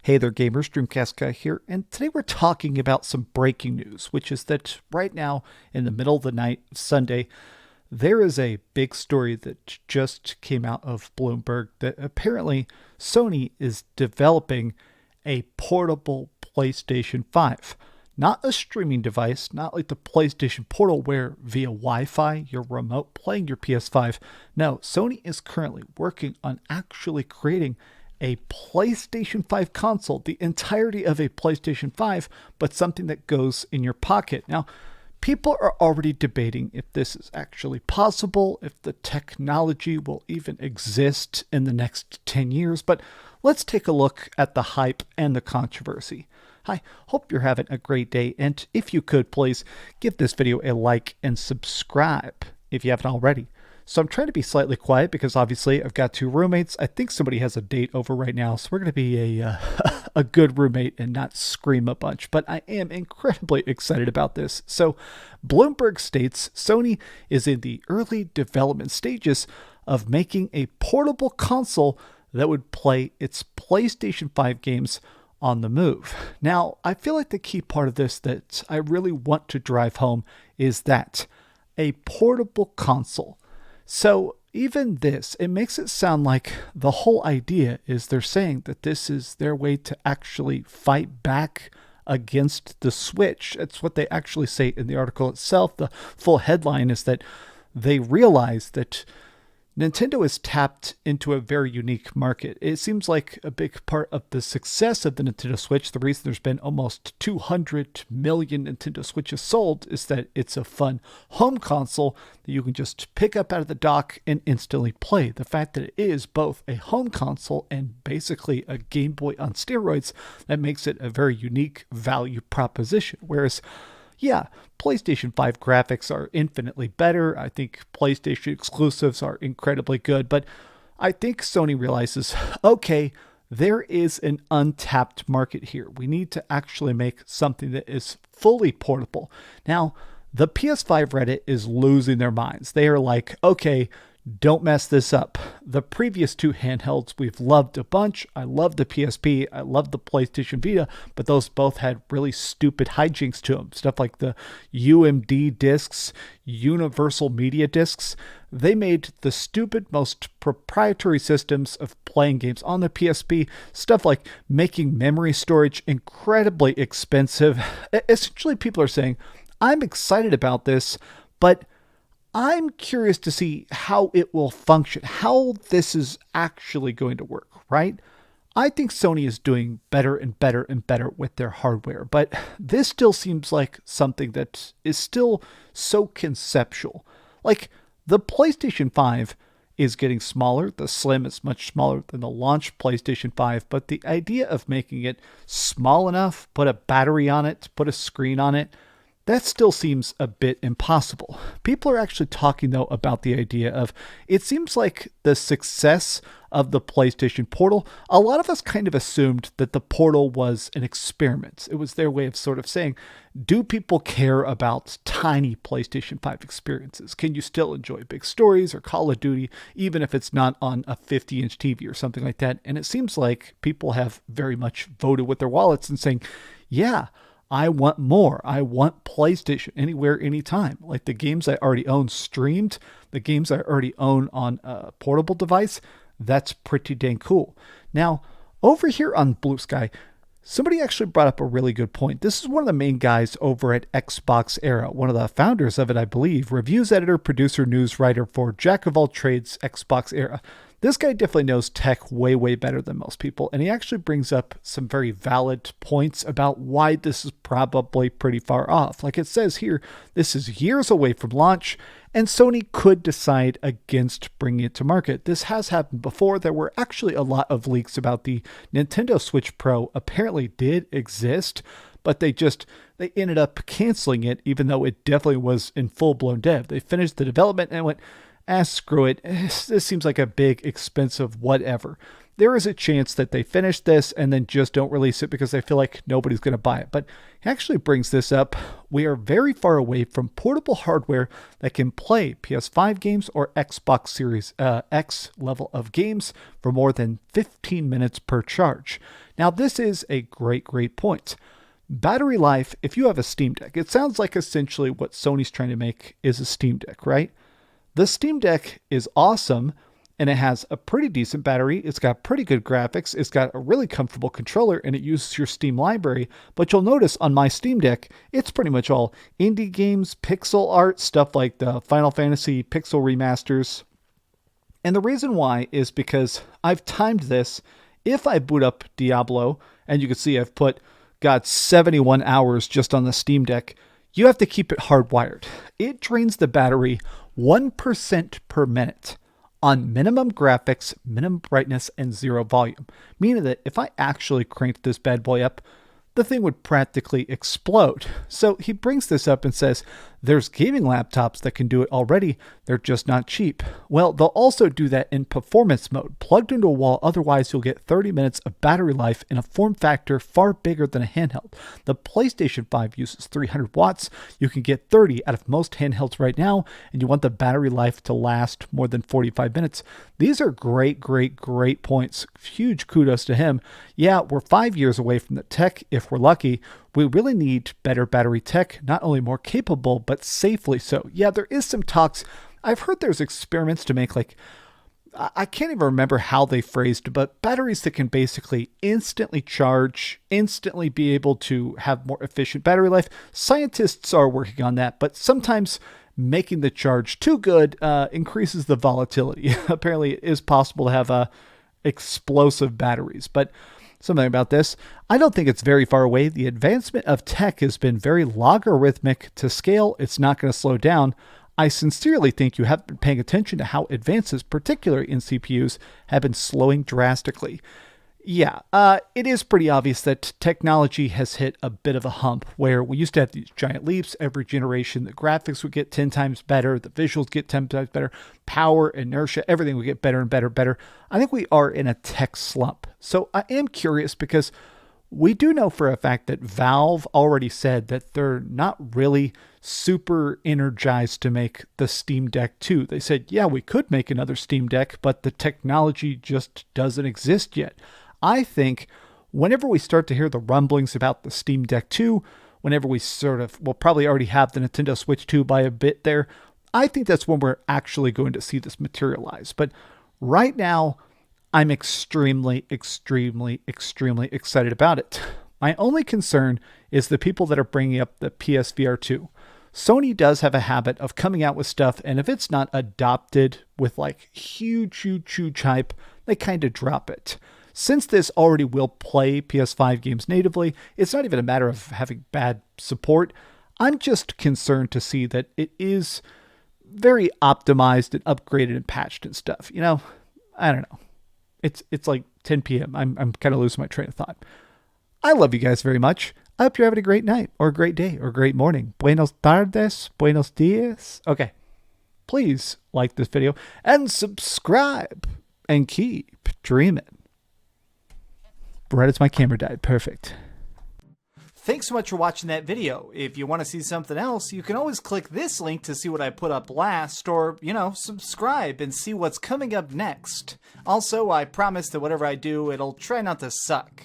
Hey there gamers, DreamcastGuy here, and today we're talking about some breaking news, which is that right now, in the middle of the night, Sunday, there is a big story that just came out of Bloomberg that apparently Sony is developing a portable PlayStation 5. Not a streaming device, not like the PlayStation Portal where via Wi-Fi you're remote playing your PS5. No, Sony is currently working on actually creating a PlayStation 5 console, the entirety of a PlayStation 5, but something that goes in your pocket. Now, people are already debating if this is actually possible, if the technology will even exist in the next 10 years, but let's take a look at the hype and the controversy. Hi, hope you're having a great day, and if you could, please give this video a like and subscribe if you haven't already. So I'm trying to be slightly quiet because obviously I've got two roommates. I think somebody has a date over right now, so we're going to be a good roommate and not scream a bunch. But I am incredibly excited about this. So Bloomberg states Sony is in the early development stages of making a portable console that would play its PlayStation 5 games on the move. Now, I feel like the key part of this that I really want to drive home is that a portable console. So even this, it makes it sound like the whole idea is they're saying that this is their way to actually fight back against the Switch. It's what they actually say in the article itself. The full headline is that they realize that Nintendo has tapped into a very unique market. It seems like a big part of the success of the Nintendo Switch, the reason there's been almost 200 million Nintendo Switches sold, is that it's a fun home console that you can just pick up out of the dock and instantly play. The fact that it is both a home console and basically a Game Boy on steroids, that makes it a very unique value proposition. Whereas yeah, PlayStation 5 graphics are infinitely better. I think PlayStation exclusives are incredibly good, but I think Sony realizes, okay, there is an untapped market here. We need to actually make something that is fully portable. Now, the PS5 Reddit is losing their minds. They are like, okay, don't mess this up. The previous two handhelds we've loved a bunch. I love the PSP. I love the PlayStation Vita, but those both had really stupid hijinks to them. Stuff like the UMD discs, Universal Media discs. They made the stupid, most proprietary systems of playing games on the PSP. Stuff like making memory storage incredibly expensive. Essentially, people are saying, I'm excited about this, but I'm curious to see how it will function, how this is actually going to work, right? I think Sony is doing better and better and better with their hardware, but this still seems like something that is still so conceptual. Like, the PlayStation 5 is getting smaller. The Slim is much smaller than the launch PlayStation 5, but the idea of making it small enough, put a battery on it, put a screen on it, that still seems a bit impossible. People are actually talking, though, about the idea of, it seems like the success of the PlayStation Portal, a lot of us kind of assumed that the Portal was an experiment. It was their way of sort of saying, do people care about tiny PlayStation 5 experiences? Can you still enjoy big stories or Call of Duty, even if it's not on a 50-inch TV or something like that? And it seems like people have very much voted with their wallets and saying, yeah, I want more. I want PlayStation anywhere, anytime. Like the games I already own streamed, the games I already own on a portable device, that's pretty dang cool. Now, over here on Blue Sky, somebody actually brought up a really good point. This is one of the main guys over at Xbox Era, one of the founders of it, I believe, reviews editor, producer, news writer for Jack of all trades, Xbox Era. This guy definitely knows tech way, way better than most people, and he actually brings up some very valid points about why this is probably pretty far off. Like it says here, this is years away from launch, and Sony could decide against bringing it to market. This has happened before. There were actually a lot of leaks about the Nintendo Switch Pro apparently did exist, but they ended up canceling it, even though it definitely was in full-blown dev. They finished the development and went, screw it. This seems like a big, expensive whatever. there is a chance that they finish this and then just don't release it because they feel like nobody's going to buy it. But he actually brings this up. We are very far away from portable hardware that can play PS5 games or Xbox Series X level of games for more than 15 minutes per charge. Now, this is a great point. Battery life, if you have a Steam Deck, it sounds like essentially what Sony's trying to make is a Steam Deck, right? The Steam Deck is awesome, and it has a pretty decent battery. It's got pretty good graphics. It's got a really comfortable controller, and it uses your Steam library. But you'll notice on my Steam Deck, it's pretty much all indie games, pixel art, stuff like the Final Fantasy pixel remasters. And the reason why is because I've timed this. If I boot up Diablo, and you can see I've got 71 hours just on the Steam Deck, you have to keep it hardwired. It drains the battery 1% per minute on minimum graphics, minimum brightness, and 0 volume. Meaning that if I actually cranked this bad boy up, the thing would practically explode. So he brings this up and says, there's gaming laptops that can do it already. They're just not cheap. Well, they'll also do that in performance mode, plugged into a wall. Otherwise, you'll get 30 minutes of battery life in a form factor far bigger than a handheld. The PlayStation 5 uses 300 watts. You can get 30 out of most handhelds right now, and you want the battery life to last more than 45 minutes. These are great points. Huge kudos to him. Yeah, we're 5 years away from the tech. If we're lucky, we really need better battery tech, not only more capable, but safely so. Yeah, there is some talks. I've heard there's experiments to make I can't even remember how they phrased, but batteries that can basically instantly charge, instantly be able to have more efficient battery life. Scientists are working on that, but sometimes making the charge too good increases the volatility. Apparently it is possible to have explosive batteries, but something about this. I don't think it's very far away. The advancement of tech has been very logarithmic to scale. It's not going to slow down. I sincerely think you haven't been paying attention to how advances, particularly in CPUs, have been slowing drastically. Yeah, it is pretty obvious that technology has hit a bit of a hump where we used to have these giant leaps. Every generation, the graphics would get 10 times better, the visuals get 10 times better, power, inertia, everything would get better and better. I think we are in a tech slump. So I am curious because we do know for a fact that Valve already said that they're not really super energized to make the Steam Deck 2. They said, yeah, we could make another Steam Deck, but the technology just doesn't exist yet. I think whenever we start to hear the rumblings about the Steam Deck 2, whenever we'll probably already have the Nintendo Switch 2 by a bit there, I think that's when we're actually going to see this materialize. But right now, I'm extremely excited about it. My only concern is the people that are bringing up the PSVR 2. Sony does have a habit of coming out with stuff, and if it's not adopted with huge hype, they kind of drop it. Since this already will play PS5 games natively, it's not even a matter of having bad support. I'm just concerned to see that it is very optimized and upgraded and patched and stuff. I don't know. It's like 10 p.m. I'm kind of losing my train of thought. I love you guys very much. I hope you're having a great night or a great day or a great morning. Buenos tardes, buenos dias. Okay. Please like this video and subscribe and keep dreaming. Right as my camera died. Perfect. Thanks so much for watching that video. If you want to see something else, you can always click this link to see what I put up last, or, subscribe and see what's coming up next. Also, I promise that whatever I do, it'll try not to suck.